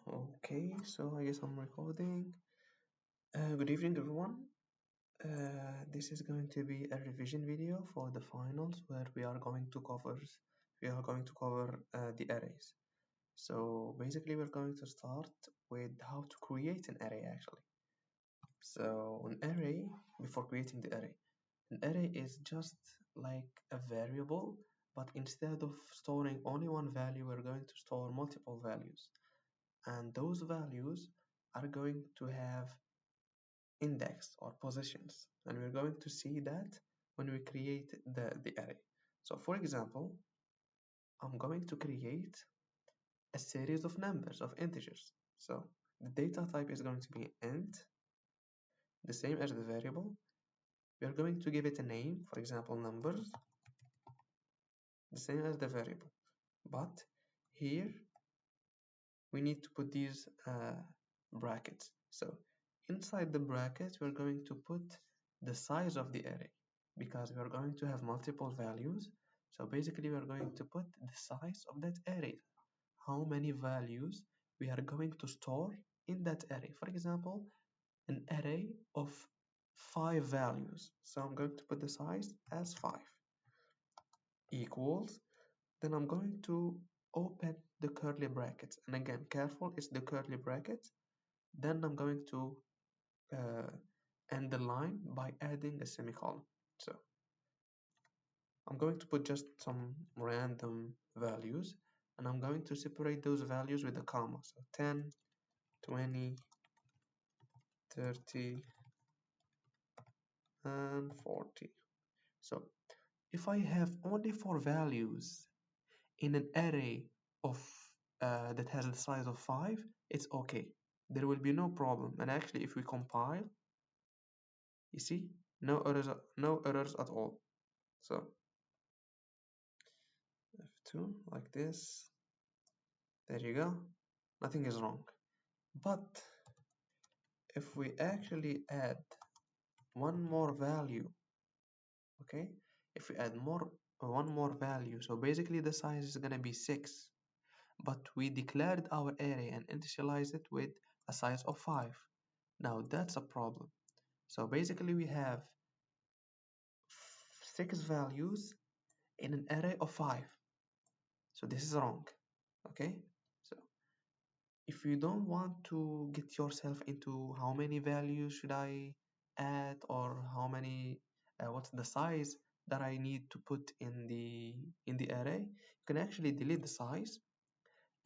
Okay, so I guess I'm recording. Good evening, everyone. This is going to be a revision video for the finals where we are going to cover the arrays. So basically, we're going to start with how to create an array actually. So an array, before creating the array, an array is just like a variable, but instead of storing only one value, we're going to store multiple values, and those values are going to have index or positions, and we're going to see that when we create the array. So for example, I'm going to create a series of numbers of integers. So the data type is going to be int, the same as the variable. We are going to give it a name, for example numbers, the same as the variable, but here we need to put these brackets. So inside the brackets, we're going to put the size of the array because we are going to have multiple values. So basically, we are going to put the size of that array, how many values we are going to store in that array. For example, an array of 5 values. So I'm going to put the size as 5 equals, then I'm going to open the curly brackets, and again careful, it's the curly brackets. Then I'm going to uh, end the line by adding a semicolon. So I'm going to put just some random values, and I'm going to separate those values with a comma. So 10, 20, 30, and 40. So if I have only 4 values in an array of that has the size of 5, it's okay. There will be no problem. And actually, if we compile, you see, no errors at all. So F2 like this. There you go. Nothing is wrong. But if we actually add one more value, okay? If we add one more value, so basically the size is gonna be 6. But we declared our array and initialized it with a size of 5. Now that's a problem. So basically we have 6 values in an array of 5. So this is wrong. Okay? So if you don't want to get yourself into how many values should I add, or how many what's the size that I need to put in the array, you can actually delete the size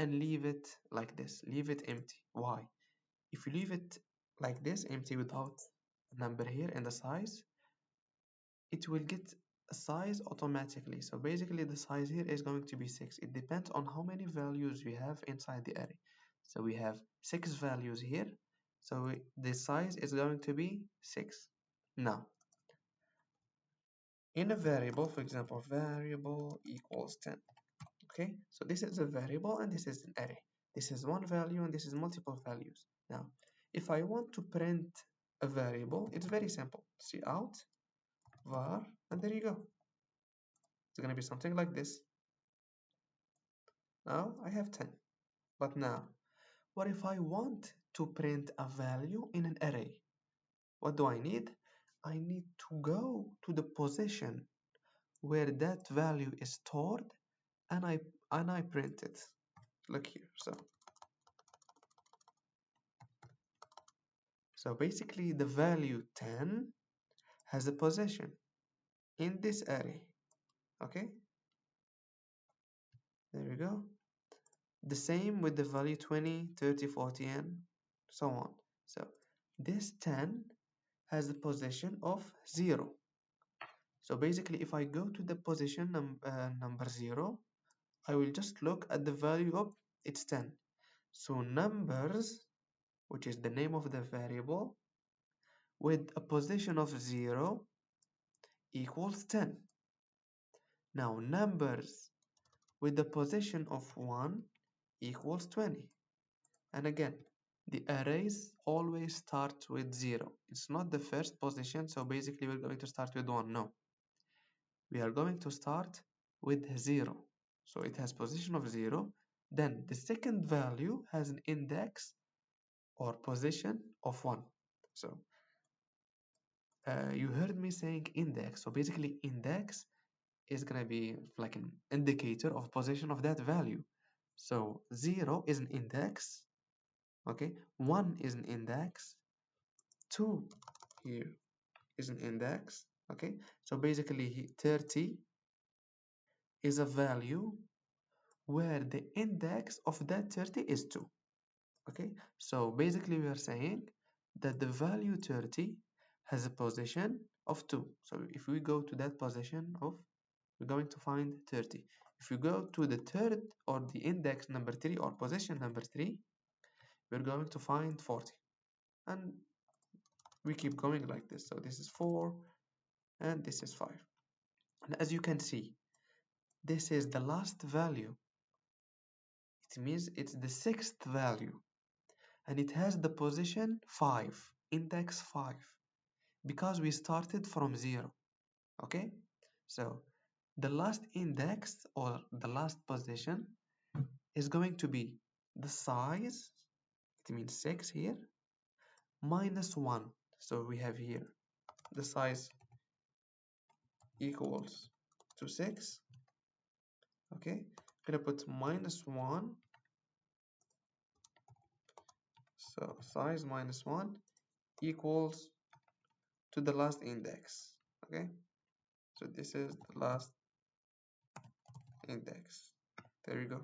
and leave it like this. Leave it empty. Why? If you leave it like this, empty without a number here and the size, it will get a size automatically. So basically the size here is going to be 6. It depends on how many values we have inside the array. So we have 6 values here, so the size is going to be 6. Now in a variable, for example, variable equals 10. Okay, so this is a variable and this is an array. This is one value and this is multiple values. Now if I want to print a variable, it's very simple. Cout var, and there you go. It's gonna be something like this. Now I have 10. But now, what if I want to print a value in an array? What do I need? I need to go to the position where that value is stored, and I print it. Look here. So basically the value 10 has a position in this array. Okay? There we go. The same with the value 20, 30, 40, and so on. So this 10 has the position of 0. So basically if I go to the position number 0, I will just look at the value of it's 10. So numbers, which is the name of the variable, with a position of 0 equals 10. Now numbers with the position of 1 equals 20. And again, the arrays always start with 0. It's not the first position, so basically we're going to start with 1. No, we are going to start with 0. So it has position of 0, then the second value has an index or position of 1. So you heard me saying index. So basically index is gonna be like an indicator of position of that value. So 0 is an index, okay? 1 is an index, 2 here is an index, okay? So basically 30 is a value where the index of that 30 is 2, okay? So basically we are saying that the value 30 has a position of 2. So if we go to that position of, we're going to find 30. If you go to the third or the index number 3 or position number 3, we're going to find 40. And we keep going like this. So this is 4 and this is 5. And as you can see, this is the last value. It means it's the sixth value. And it has the position 5, index 5, because we started from 0. Okay? So the last index or the last position is going to be the size, it means 6 here, minus 1. So we have here the size equals to 6. Okay, I'm gonna put minus 1. So size minus 1 equals to the last index. Okay, so this is the last index. There you go.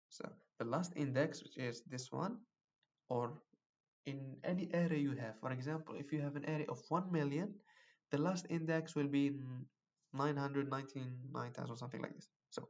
So the last index, which is this one, or in any array you have. For example, if you have an array of 1 million, the last index will be 999,000, something like this. So,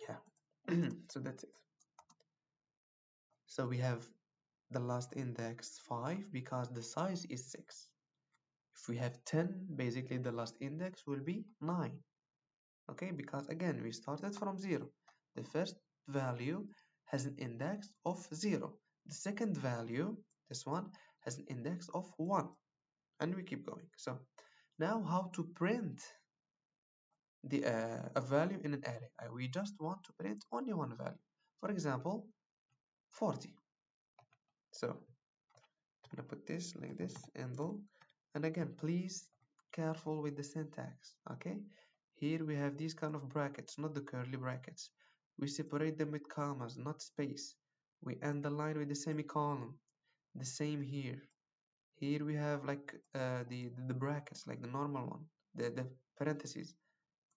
yeah, so that's it. So we have the last index 5 because the size is 6. If we have 10, basically the last index will be 9. Okay, because again, we started from 0. The first value has an index of 0. The second value, this one, has an index of 1. And we keep going. So now how to print a value in an array? We just want to print only one value. For example, 40. So I'm gonna put this like this, and again, please careful with the syntax. Okay, here we have these kind of brackets, not the curly brackets. We separate them with commas, not space. We end the line with the semicolon. The same here. Here we have like the brackets, like the normal one, the parentheses.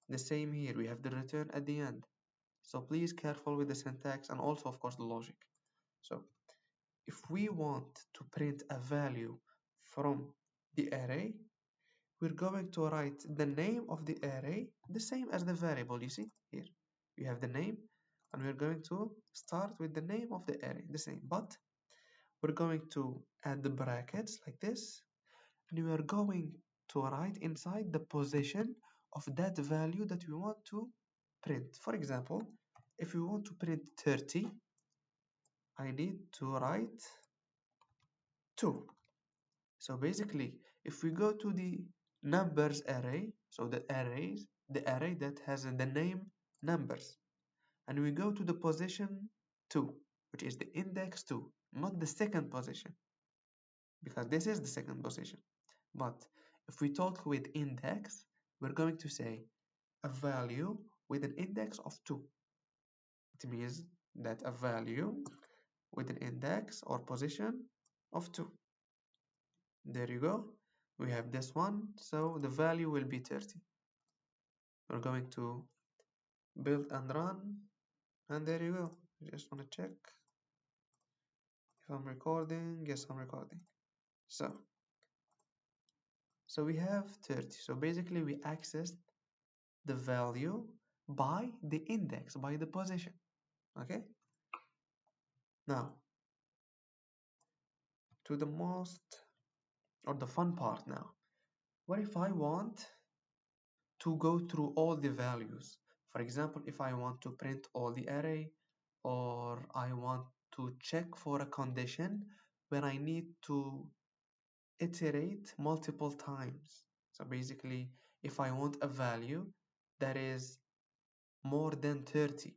The same here. We have the return at the end. So please careful with the syntax and also of course the logic. So if we want to print a value from the array, we're going to write the name of the array the same as the variable. You see here we have the name, and we're going to start with the name of the array the same, but we're going to add the brackets like this, and we are going to write inside the position of that value that we want to print. For example, if we want to print 30, I need to write 2. So basically, if we go to the numbers array, so the array that has the name numbers, and we go to the position 2, which is the index 2, not the second position, because this is the second position. But if we talk with index, we're going to say a value with an index of 2. It means that a value with an index or position of 2. There you go. We have this one, so the value will be 30. We're going to build and run, and there you go. I just want to check if I'm recording. Yes, I'm recording. So we have 30. So basically we accessed the value by the index, by the position. Okay? Now, to the most or the fun part now. What if I want to go through all the values? For example, if I want to print all the array, or I want to check for a condition where I need to iterate multiple times. So basically, if I want a value that is more than 30.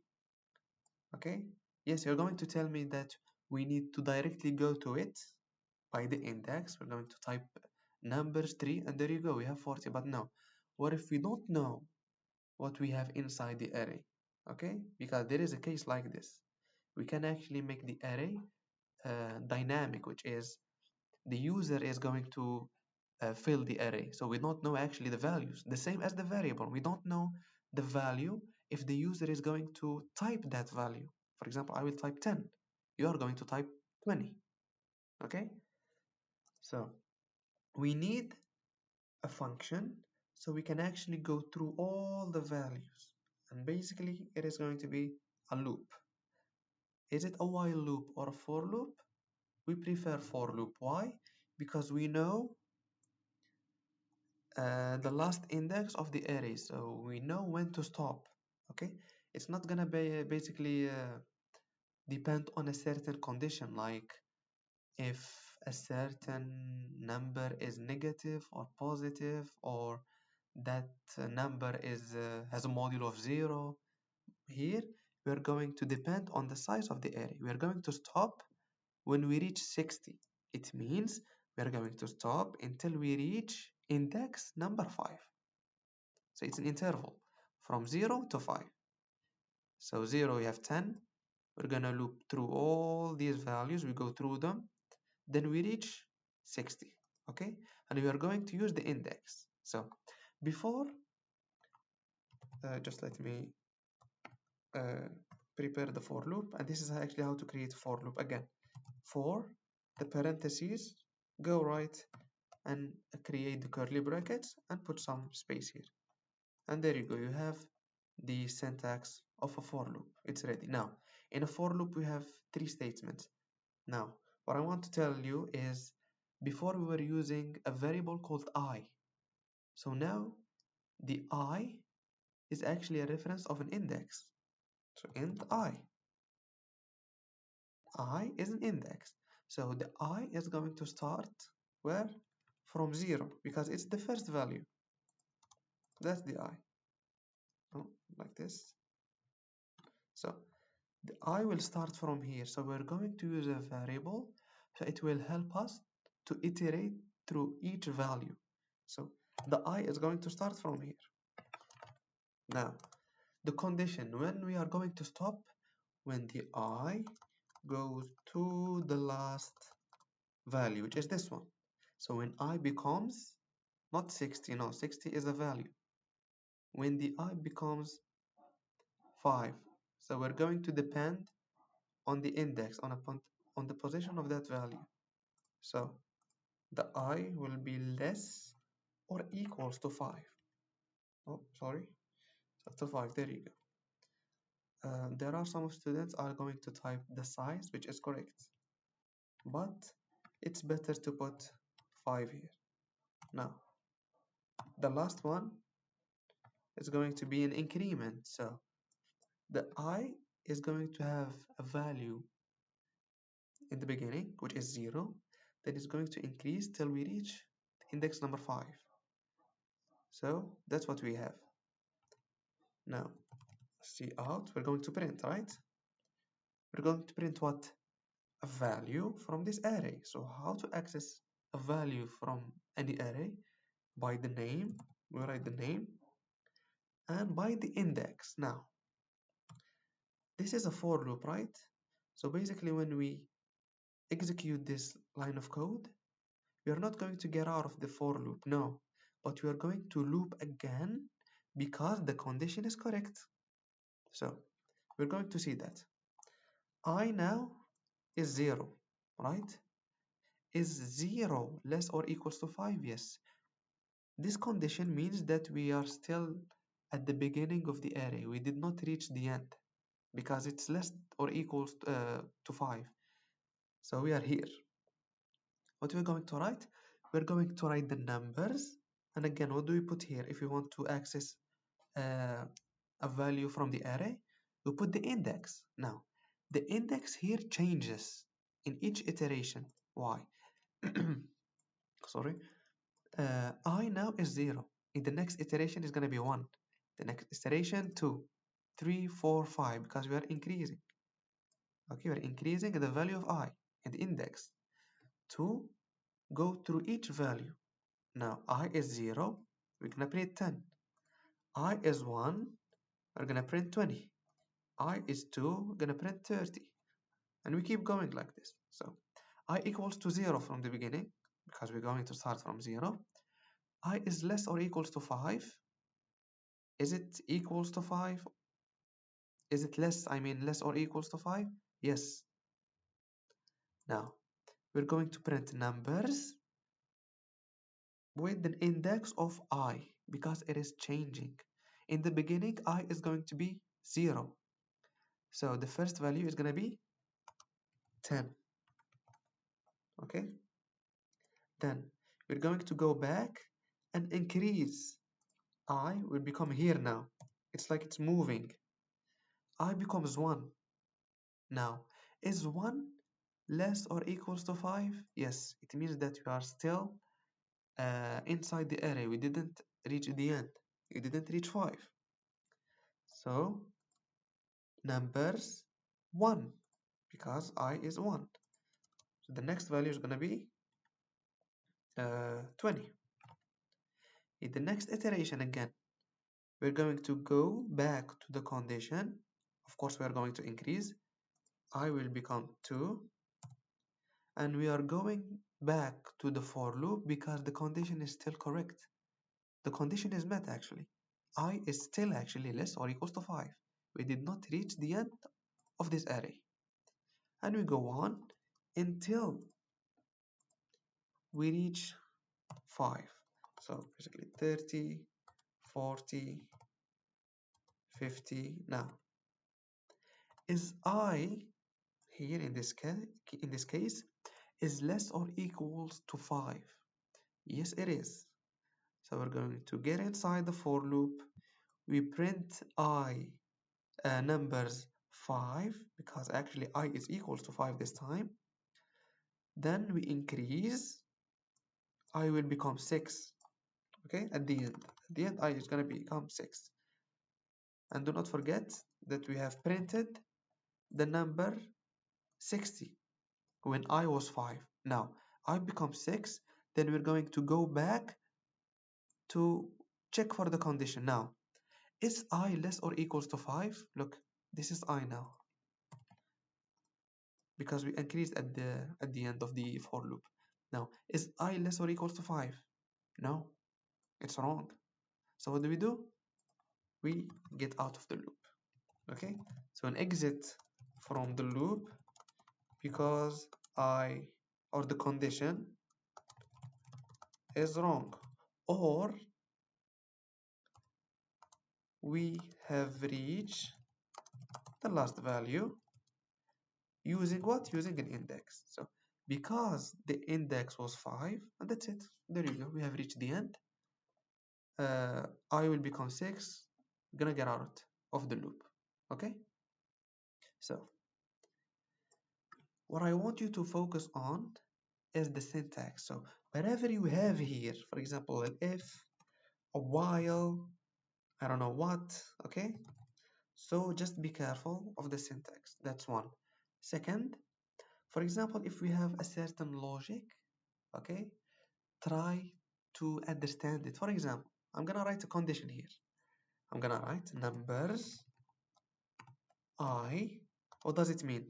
Okay, yes, you're going to tell me that we need to directly go to it by the index. We're going to type numbers 3 and there you go, we have 40. But no, what if we don't know what we have inside the array? Okay, because there is a case like this. We can actually make the array dynamic, which is the user is going to fill the array. So we don't know actually the values. The same as the variable. We don't know the value if the user is going to type that value. For example, I will type 10. You are going to type 20. Okay? So we need a function so we can actually go through all the values. And basically it is going to be a loop. Is it a while loop or a for loop? We prefer for loop. Why? Because we know the last index of the array, so we know when to stop. Okay, it's not gonna be basically depend on a certain condition, like if a certain number is negative or positive, or that number is has a modulo of 0. Here we are going to depend on the size of the array. We are going to stop when we reach 60. It means we are going to stop until we reach index number 5. So it's an interval from 0 to 5. So 0 you have 10. We're gonna loop through all these values. We go through them. Then we reach 60. Okay? And we are going to use the index. So before, just let me uh, prepare the for loop. And this is actually how to create for loop again. For the parentheses, go right and create the curly brackets and put some space here. And there you go, you have the syntax of a for loop. It's ready. Now, in a for loop, we have 3 statements. Now, what I want to tell you is before we were using a variable called I. So now the I is actually a reference of an index. So int I. I is an index. So the I is going to start where? From 0 because it's the first value. That's the I. Oh, like this. So the I will start from here. So we're going to use a variable. So it will help us to iterate through each value. So the I is going to start from here. Now, the condition when we are going to stop, when the I goes to the last value, which is this one. So when I becomes not 60, no, 60 is a value. When the I becomes 5, so we're going to depend on the index, on the position of that value. So the I will be less or equals to 5. Oh, sorry, to 5, there you go. There are some students are going to type the size, which is correct, but it's better to put 5 here. Now, the last one is going to be an increment, so the I is going to have a value in the beginning, which is 0, that is going to increase till we reach index number 5. So that's what we have. Now, see out, we're going to print, right? We're going to print what? A value from this array. So how to access a value from any array? By the name, we write the name, and by the index. Now, this is a for loop, right? So basically when we execute this line of code, we are not going to get out of the for loop, no, but we are going to loop again because the condition is correct. So we're going to see that I now is 0, right? Is 0 less or equals to 5? Yes. This condition means that we are still at the beginning of the array. We did not reach the end because it's less or equals to 5. So we are here. What we're going to write? We're going to write the numbers. And again, what do we put here? If we want to access a value from the array, we put the index. Now, the index here changes in each iteration. Why? Sorry. I now is 0. In the next iteration is going to be 1. The next iteration 2, 3, 4, 5, because we are increasing. Okay, we are increasing the value of I in the index. 2, go through each value. Now I is 0, we're gonna print 10. I is 1, we're gonna print 20. I is 2, we're gonna print 30. And we keep going like this. So I equals to 0 from the beginning, because we're going to start from 0. I is less or equals to 5. Is it equals to 5? Is it less, less or equals to 5? Yes. Now, we're going to print numbers with an index of I, because it is changing. In the beginning, I is going to be 0. So the first value is going to be 10. Okay? Then we're going to go back and increase. I will become here now. It's like it's moving. I becomes 1. Now, is 1 less or equals to 5? Yes, it means that we are still inside the array. We didn't reach the end. We didn't reach 5. So, numbers 1, because I is 1. So the next value is going to be 20. In the next iteration again, we're going to go back to the condition. Of course, we are going to increase. I will become 2. And we are going back to the for loop because the condition is still correct. The condition is met actually. I is still actually less or equals to 5. We did not reach the end of this array. And we go on until we reach 5. So basically 30, 40, 50. Now, is I here in this case is less or equals to 5? Yes, it is. So we're going to get inside the for loop. We print I numbers 5 because actually I is equals to 5 this time. Then we increase. I will become 6. Okay, at the end I is going to become 6. And do not forget that we have printed the number 60 when I was 5. Now I become 6. Then we're going to go back to check for the condition. Now, is I less or equals to 5? Look, this is I now, because we increased at the end of the for loop. Now, is I less or equals to 5? No, it's wrong. So what do? We get out of the loop. Okay, so an exit from the loop because I or the condition is wrong, or we have reached the last value using what? Using an index. So because the index was 5, and that's it. There you go. We have reached the end. I will become 6. I'm gonna get out of the loop. Okay? So what I want you to focus on is the syntax. So wherever you have here, for example, an if, a while, I don't know what, okay? So just be careful of the syntax. That's one. Second, for example, if we have a certain logic, okay, try to understand it. For example, I'm gonna write a condition here. I'm gonna write numbers I. What does it mean?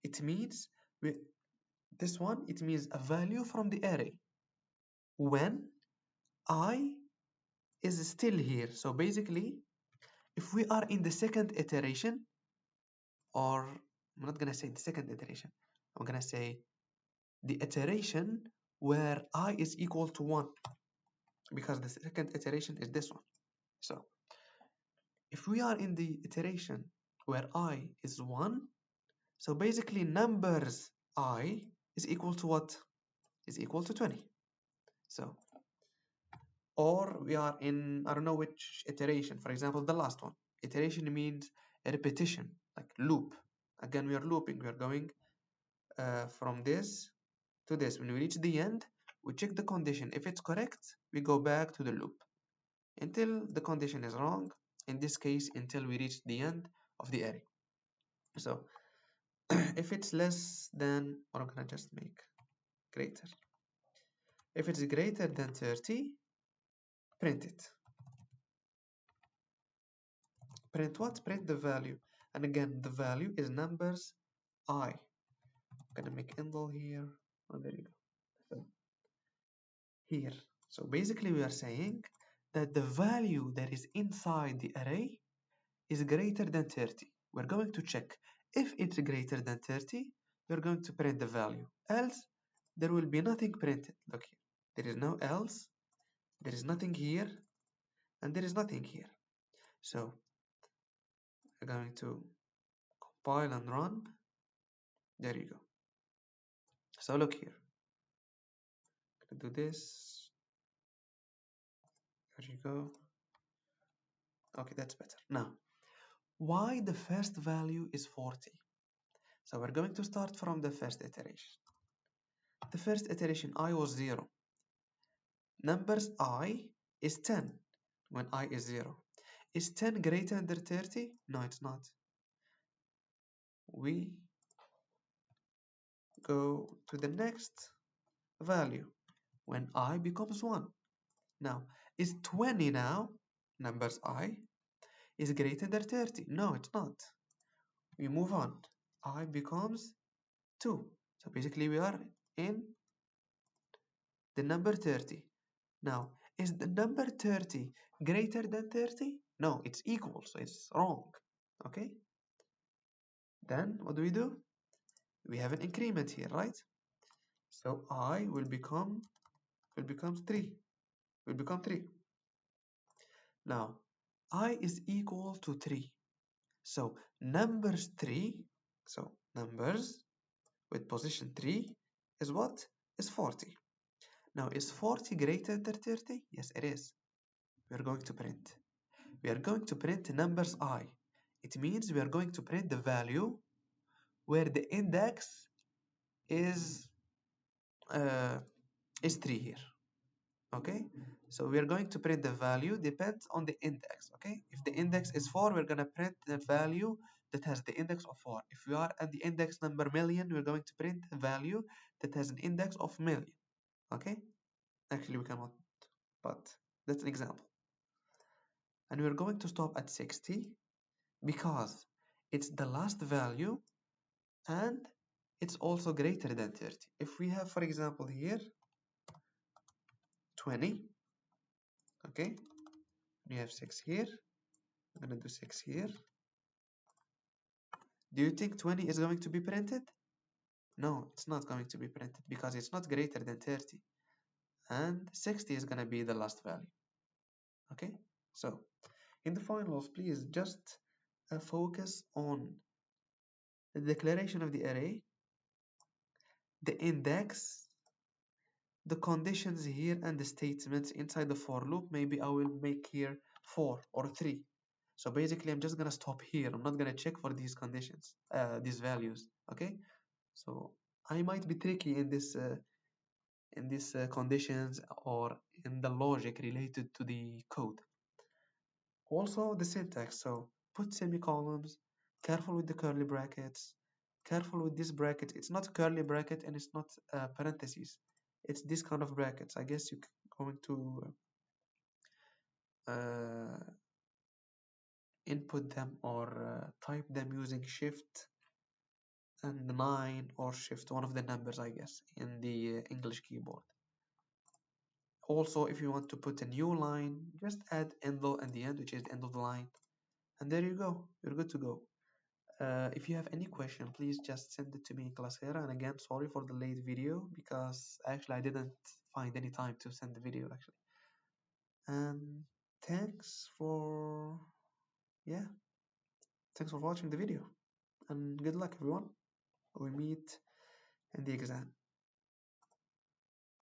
It means this one, it means a value from the array when I is still here. So basically, if we are in the second iteration, or I'm not gonna say the second iteration, I'm gonna say the iteration where I is equal to 1, because the second iteration is this one. So if we are in the iteration where I is 1, so basically numbers I is equal to what? Is equal to 20. So, or we are in, I don't know which iteration, for example, the last one. Iteration means a repetition, like loop. Again, we are looping, we are going from this to this. When we reach the end, we check the condition. If it's correct, we go back to the loop until the condition is wrong. in this case until we reach the end of the array. So if it's less than, or I'm gonna just make greater. If it's greater than 30, print it. Print what? Print the value. And again, the value is numbers I. I'm gonna make indel here. Oh, there you go. Here. So basically we are saying that the value that is inside the array is greater than 30. We're going to check. If it's greater than 30, we're going to print the value. Else, there will be nothing printed. Look here. There is no else. There is nothing here. And there is nothing here. So we're going to compile and run. There you go. So look here. I'm gonna do this. There you go. Okay, that's better. Now, why the first value is 40? So we're going to start from the first iteration. The first iteration I was 0. Numbers I is 10 when I is 0. Is 10 greater than 30? No, it's not. We go to the next value when I becomes 1. Now, is 20 now, numbers I, is greater than 30? No, it's not. We move on. I becomes 2. So basically we are in the number 30. Now, is the number 30 greater than 30? No, it's equal, so it's wrong. Okay? Then what do? We have an increment here, right? So I will become 3. Will become 3. Now, I is equal to 3. So numbers 3, so numbers with position 3 is what? Is 40. Now, is 40 greater than 30? Yes, it is. We are going to print. We are going to print numbers I. It means we are going to print the value where the index is 3 here. Okay, so we are going to print the value depends on the index. Okay, if the index is 4, we're going to print the value that has the index of 4. If we are at the index number million, we're going to print the value that has an index of million. Okay, actually we cannot, but that's an example. And we're going to stop at 60 because it's the last value and it's also greater than 30. If we have, for example, here 20, okay, we have 6 here, I'm gonna do 6 here. Do you think 20 is going to be printed? No, it's not going to be printed because it's not greater than 30. And 60 is gonna be the last value. Okay, so in the finals, please just focus on the declaration of the array, the index, the conditions here, and the statements inside the for loop. Maybe I will make here 4 or 3. So basically I'm just gonna stop here. I'm not gonna check for these conditions, these values. Okay, so I might be tricky in these conditions or in the logic related to the code. Also the syntax, so put semicolons, careful with the curly brackets, careful with this bracket. It's not curly bracket and it's not parentheses. It's this kind of brackets. I guess you're going to input them or type them using shift and 9 or shift, one of the numbers, I guess, in the English keyboard. Also, if you want to put a new line, just add endl at the end, which is the end of the line. And there you go, you're good to go. If you have any question, please just send it to me in Classera. And again, sorry for the late video because actually I didn't find any time to send the video actually. And thanks for, yeah, thanks for watching the video. And good luck everyone. We meet in the exam.